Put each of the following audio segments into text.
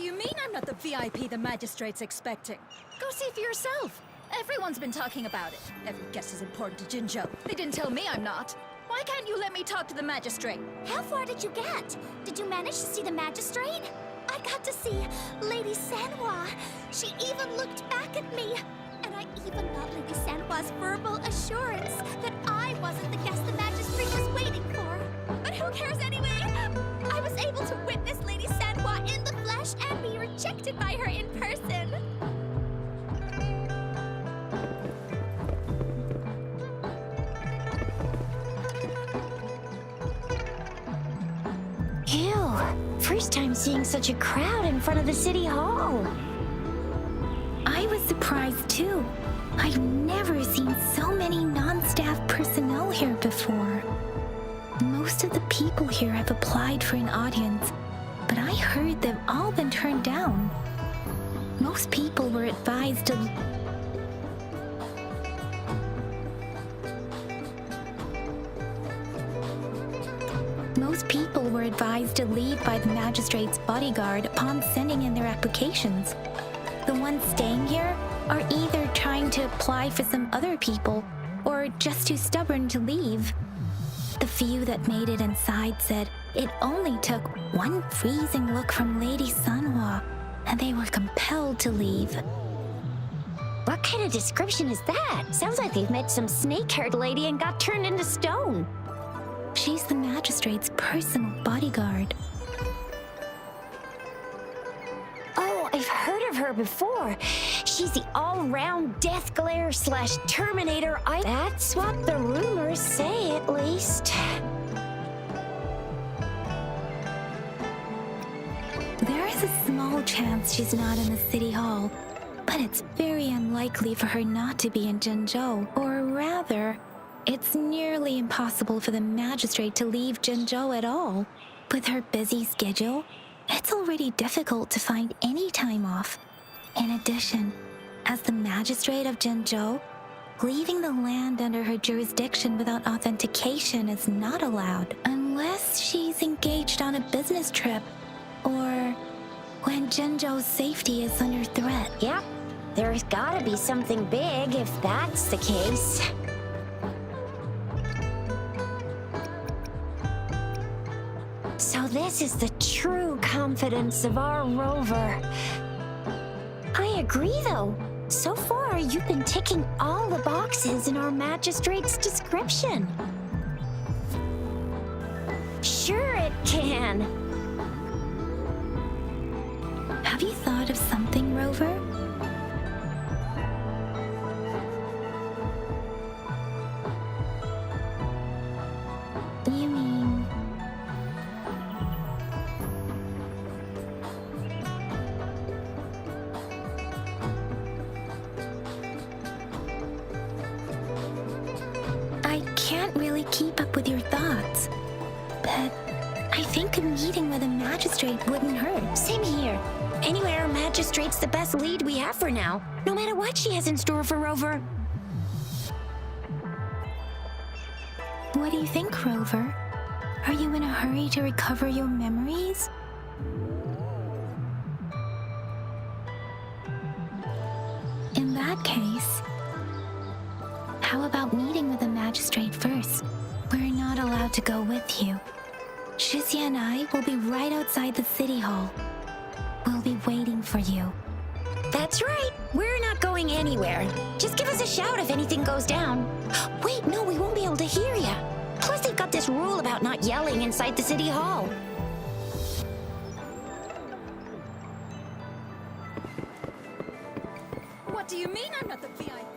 do you mean I'm not the VIP the Magistrate's expecting? Go see for yourself. Everyone's been talking about it. Every guest is important to Jinzhou. They didn't tell me I'm not. Why can't you let me talk to the Magistrate? How far did you get? Did you manage to see the Magistrate? I got to see Lady Sanhua. She even looked back at me. And I even got Lady Sanhua's verbal assurance that I wasn't the guest the Magistrate was waiting for. But who cares anyway? I was able to witness Lady Sanhua in the flesh and be rejected by her in person. Ew, first time seeing such a crowd in front of the city hall. I was surprised too. I've never seen so many non-staff personnel here before. Most of the people here have applied for an audience, but I heard they've all been turned down. Most people were advised to leave by the Magistrate's bodyguard upon sending in their applications. The ones staying here are either trying to apply for some other people or just too stubborn to leave. The few that made it inside said it only took one freezing look from Lady Sanhua and they were compelled to leave. What kind of description is that? Sounds like they've met some snake-haired lady and got turned into stone. She's the Magistrate's personal bodyguard. Oh, I've heard of her before. She's the all-round death glare / Terminator. That's what the rumors say, at least. There is a small chance she's not in the city hall, but it's very unlikely for her not to be in Jinzhou, or rather, it's nearly impossible for the Magistrate to leave Jinzhou at all. With her busy schedule, it's already difficult to find any time off. In addition, as the Magistrate of Jinzhou, leaving the land under her jurisdiction without authentication is not allowed, unless she's engaged on a business trip, or when Jinzhou's safety is under threat. Yep, there's gotta be something big if that's the case. So this is the true confidence of our rover. I agree, though. So far, you've been ticking all the boxes in our Magistrate's description. Sure it can. Have you thought of something, Rover? You mean... I can't really keep up with your thoughts, but I think a meeting with a Magistrate wouldn't hurt. Same here. Anyway, our Magistrate's the best lead we have for now, no matter what she has in store for Rover. What do you think, Rover? Are you in a hurry to recover your memories? In that case, how about meeting with the Magistrate first? We're not allowed to go with you. Shizia and I will be right outside the city hall. We'll be waiting for you. That's right. We're not going anywhere. Just give us a shout if anything goes down. Wait, no, we won't be able to hear you. Plus, they've got this rule about not yelling inside the city hall. What do you mean I'm not the VIP?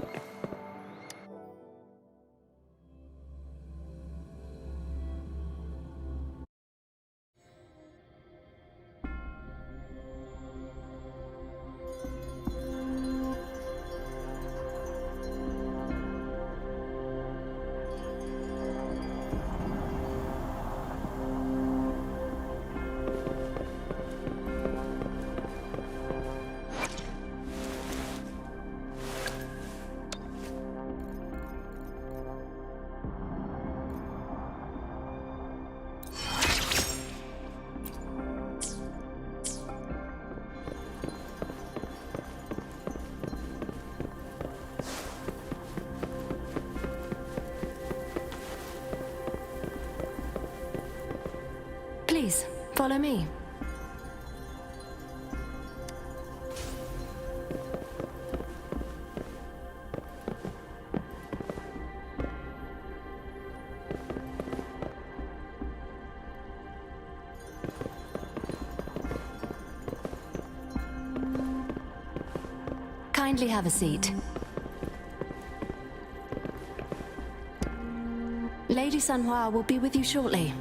Follow me. Kindly have a seat. Lady Sanhua will be with you shortly.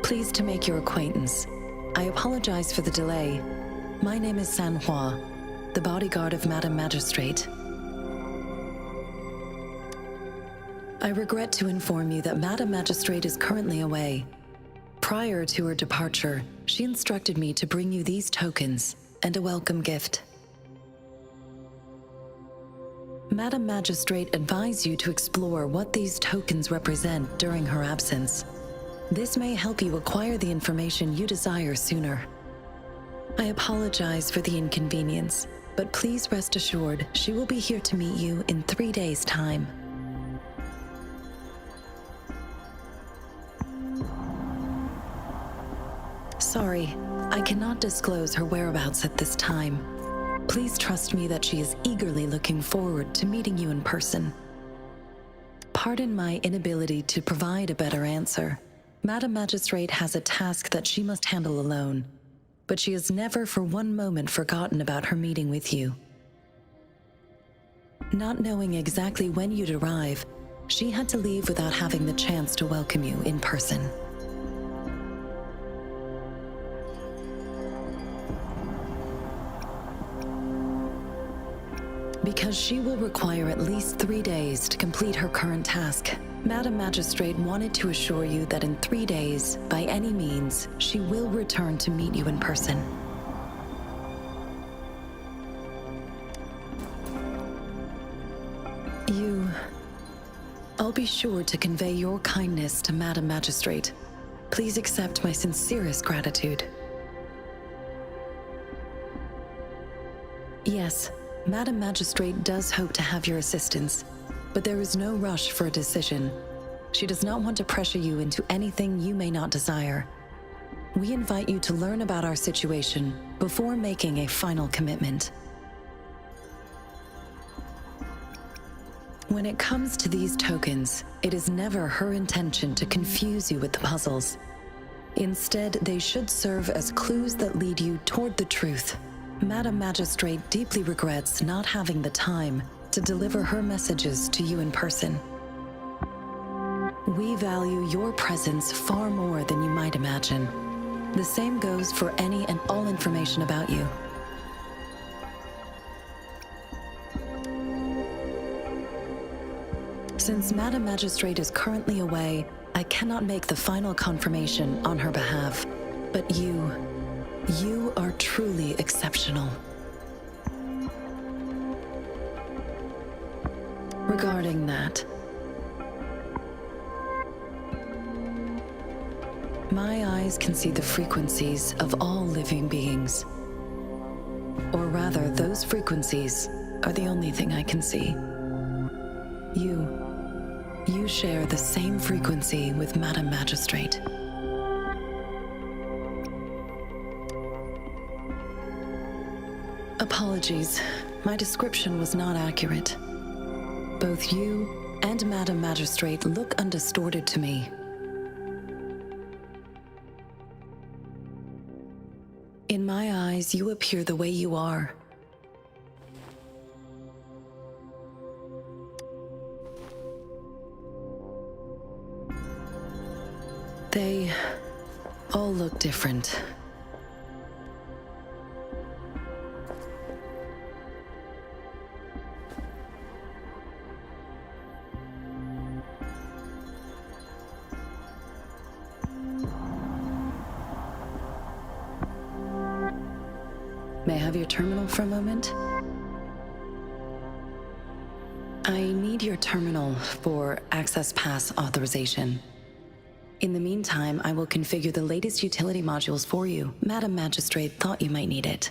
Pleased to make your acquaintance. I apologize for the delay. My name is Sanhua, the bodyguard of Madam Magistrate. I regret to inform you that Madam Magistrate is currently away. Prior to her departure, she instructed me to bring you these tokens and a welcome gift. Madam Magistrate advised you to explore what these tokens represent during her absence. This may help you acquire the information you desire sooner. I apologize for the inconvenience, but please rest assured she will be here to meet you in 3 days' time. Sorry, I cannot disclose her whereabouts at this time. Please trust me that she is eagerly looking forward to meeting you in person. Pardon my inability to provide a better answer. Madam Magistrate has a task that she must handle alone, but she has never for one moment forgotten about her meeting with you. Not knowing exactly when you'd arrive, she had to leave without having the chance to welcome you in person. Because she will require at least 3 days to complete her current task, Madam Magistrate wanted to assure you that in 3 days, by any means, she will return to meet you in person. I'll be sure to convey your kindness to Madam Magistrate. Please accept my sincerest gratitude. Yes, Madam Magistrate does hope to have your assistance, but there is no rush for a decision. She does not want to pressure you into anything you may not desire. We invite you to learn about our situation before making a final commitment. When it comes to these tokens, it is never her intention to confuse you with the puzzles. Instead, they should serve as clues that lead you toward the truth. Madam Magistrate deeply regrets not having the time to deliver her messages to you in person. We value your presence far more than you might imagine. The same goes for any and all information about you. Since Madam Magistrate is currently away, I cannot make the final confirmation on her behalf. But you are truly exceptional. Regarding that, my eyes can see the frequencies of all living beings. Or rather, those frequencies are the only thing I can see. You share the same frequency with Madam Magistrate. Apologies, my description was not accurate. Both you and Madam Magistrate look undistorted to me. In my eyes, you appear the way you are. They all look different. May I have your terminal for a moment? I need your terminal for access pass authorization. In the meantime, I will configure the latest utility modules for you. Madam Magistrate thought you might need it.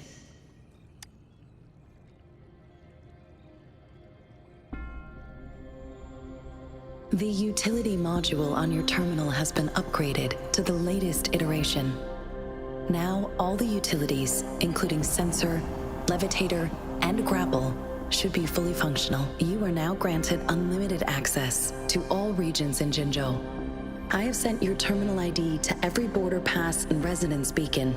The utility module on your terminal has been upgraded to the latest iteration. Now, all the utilities, including sensor, levitator, and grapple, should be fully functional. You are now granted unlimited access to all regions in Jinzhou. I have sent your terminal ID to every border pass and residence beacon.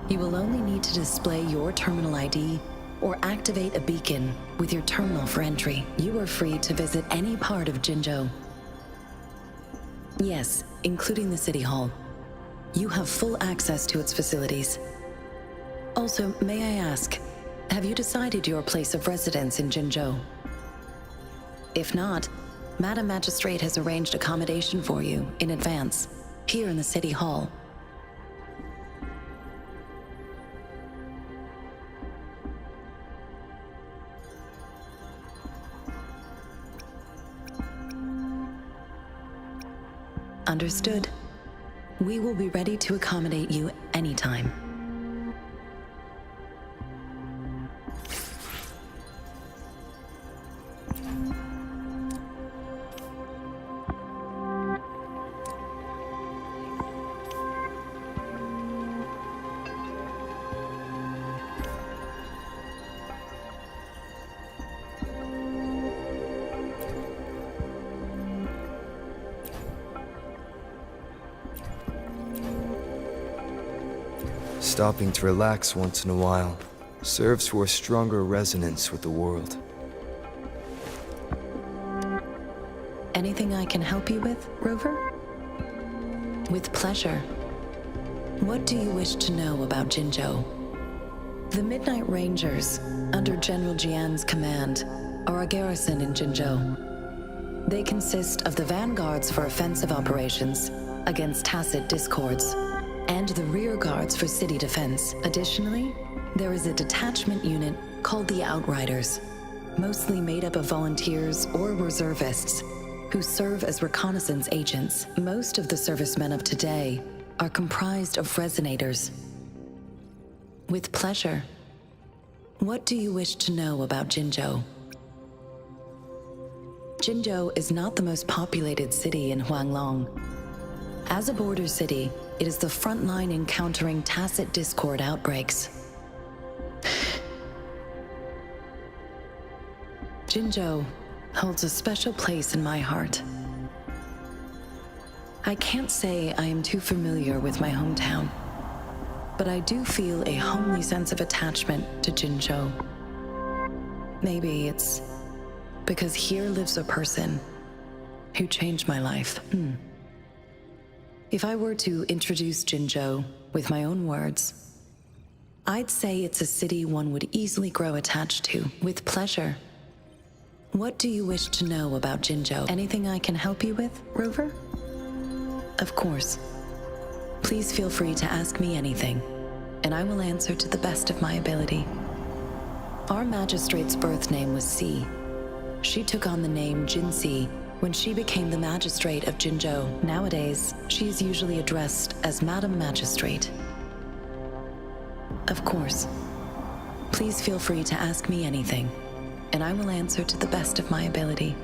You will only need to display your terminal ID or activate a beacon with your terminal for entry. You are free to visit any part of Jinzhou. Yes, including the City Hall. You have full access to its facilities. Also, may I ask, have you decided your place of residence in Jinzhou? If not, Madam Magistrate has arranged accommodation for you in advance, here in the City Hall. Understood. We will be ready to accommodate you anytime. Stopping to relax once in a while serves for a stronger resonance with the world. Anything I can help you with, Rover? With pleasure. What do you wish to know about Jinzhou? The Midnight Rangers, under General Jian's command, are a garrison in Jinzhou. They consist of the vanguards for offensive operations against tacit discords, and the rear guards for city defense. Additionally, there is a detachment unit called the Outriders, mostly made up of volunteers or reservists who serve as reconnaissance agents. Most of the servicemen of today are comprised of resonators. With pleasure. What do you wish to know about Jinzhou? Jinzhou is not the most populated city in Huanglong. As a border city, it is the front line in countering tacit discord outbreaks. Jinzhou holds a special place in my heart. I can't say I am too familiar with my hometown, but I do feel a homely sense of attachment to Jinzhou. Maybe it's because here lives a person who changed my life. If I were to introduce Jinzhou with my own words, I'd say it's a city one would easily grow attached to, with pleasure. What do you wish to know about Jinzhou? Anything I can help you with, Rover? Of course. Please feel free to ask me anything, and I will answer to the best of my ability. Our magistrate's birth name was Si. She took on the name Jinzhou when she became the Magistrate of Jinzhou. Nowadays, she is usually addressed as Madam Magistrate. Of course. Please feel free to ask me anything, and I will answer to the best of my ability.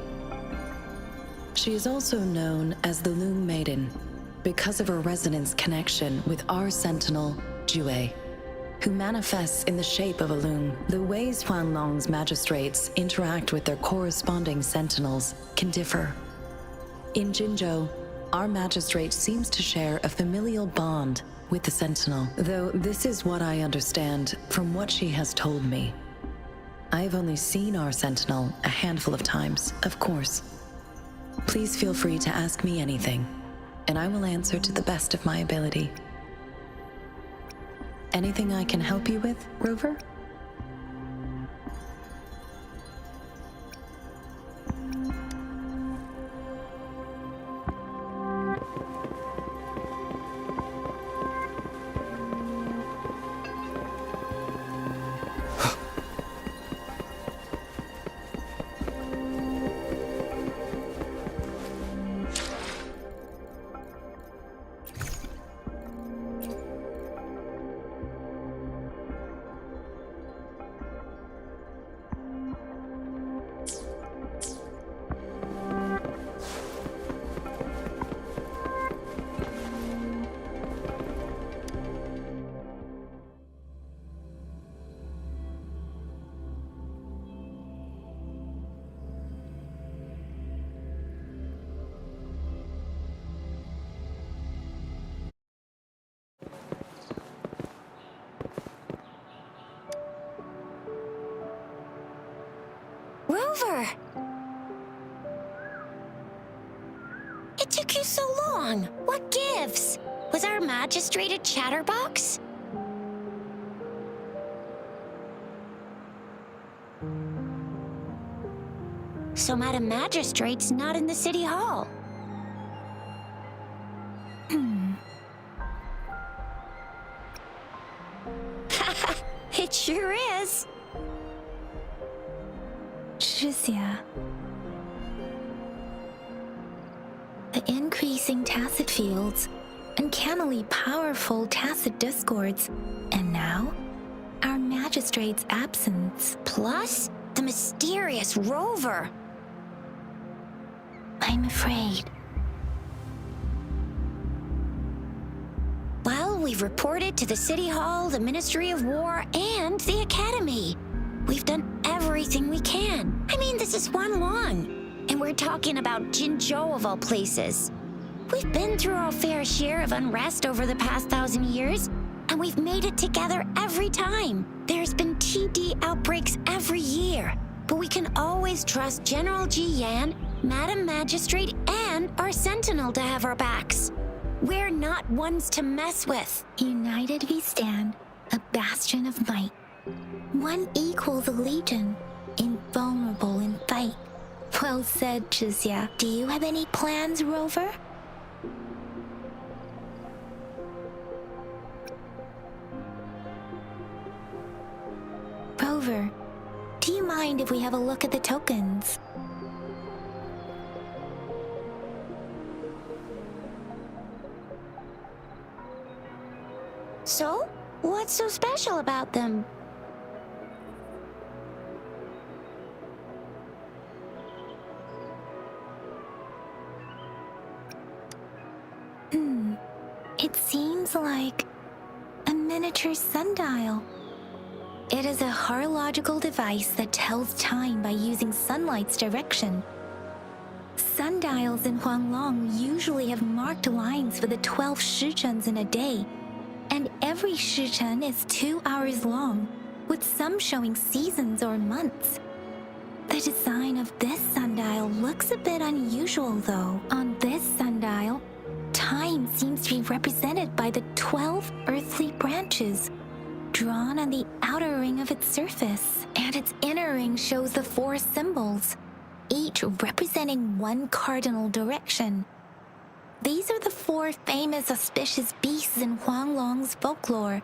She is also known as the Loom Maiden because of her resonance connection with our sentinel, Jue, who manifests in the shape of a loom. The ways Huanglong's magistrates interact with their corresponding sentinels can differ. In Jinzhou, our magistrate seems to share a familial bond with the sentinel, though this is what I understand from what she has told me. I have only seen our sentinel a handful of times, of course. Please feel free to ask me anything, and I will answer to the best of my ability. Anything I can help you with, Rover? Rover! It took you so long. What gives? Was our magistrate a chatterbox? So Madam Magistrate's not in the city hall. It sure is. Zhizia. The increasing tacit fields, uncannily powerful tacit discords, and now, our magistrate's absence. Plus, the mysterious Rover. I'm afraid. Well, we've reported to the City Hall, the Ministry of War, and the Academy. We've done everything we can. I mean, this is Huanglong, and we're talking about Jinzhou of all places. We've been through our fair share of unrest over the past 1,000 years, and we've made it together every time. There's been TD outbreaks every year, but we can always trust General Ji Yan, Madam Magistrate, and our Sentinel to have our backs. We're not ones to mess with. United we stand, a bastion of might. One equals a legion, invulnerable in fight. Well said, Zhizia. Do you have any plans, Rover? Rover, do you mind if we have a look at the tokens? So, what's so special about them? It seems like a miniature sundial. It is a horological device that tells time by using sunlight's direction. Sundials in Huanglong usually have marked lines for the 12 shichens in a day, and every shichen is 2 hours long, with some showing seasons or months. The design of this sundial looks a bit unusual, though. On this sundial, time seems to be represented by the 12 earthly branches, drawn on the outer ring of its surface, and its inner ring shows the 4 symbols, each representing one cardinal direction. These are the 4 famous auspicious beasts in Huanglong's folklore.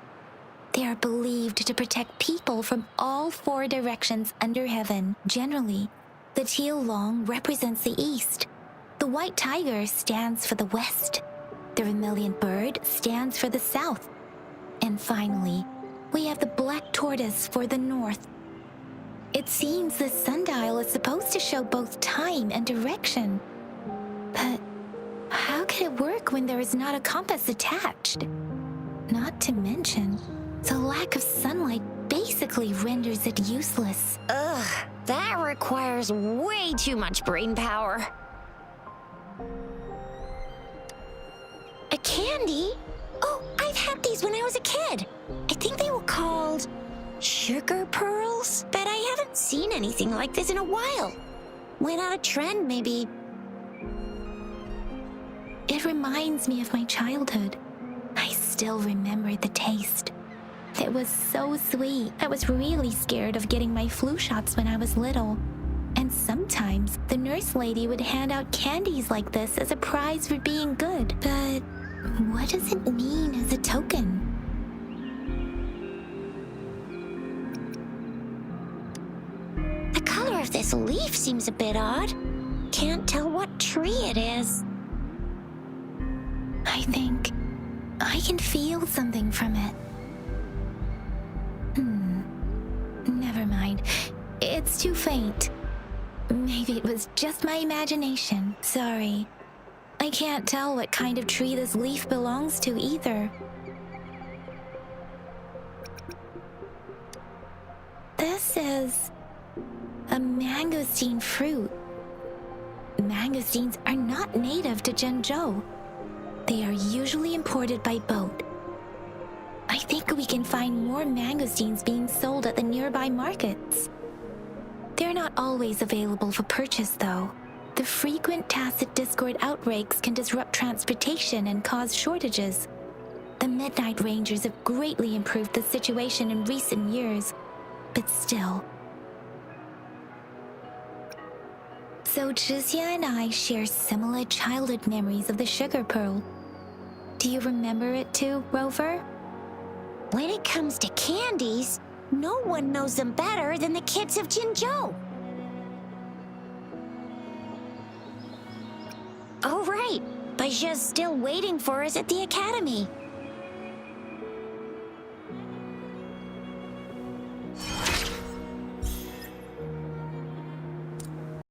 They are believed to protect people from all 4 directions under heaven. Generally, the teal long represents the east, the white tiger stands for the west, the vermilion bird stands for the south, and finally, we have the black tortoise for the north. It seems this sundial is supposed to show both time and direction. But how can it work when there is not a compass attached? Not to mention, the lack of sunlight basically renders it useless. Ugh, that requires way too much brain power. A candy? Oh, I've had these when I was a kid. I think they were called sugar pearls, but I haven't seen anything like this in a while. Went out of trend, maybe. It reminds me of my childhood. I still remember the taste. It was so sweet. I was really scared of getting my flu shots when I was little. And sometimes the nurse lady would hand out candies like this as a prize for being good. But what does it mean as a token? The color of this leaf seems a bit odd. Can't tell what tree it is. I think I can feel something from it. Never mind. It's too faint. Maybe it was just my imagination. Sorry. I can't tell what kind of tree this leaf belongs to either. This is a mangosteen fruit. Mangosteens are not native to Jinzhou. They are usually imported by boat. I think we can find more mangosteens being sold at the nearby markets. They're not always available for purchase, though. The frequent tacit discord outbreaks can disrupt transportation and cause shortages. The Midnight Rangers have greatly improved the situation in recent years, but still. So Zhixia and I share similar childhood memories of the sugar pearl. Do you remember it too, Rover? When it comes to candies, no one knows them better than the kids of Jinzhou. Oh, right. Baijia's still waiting for us at the academy.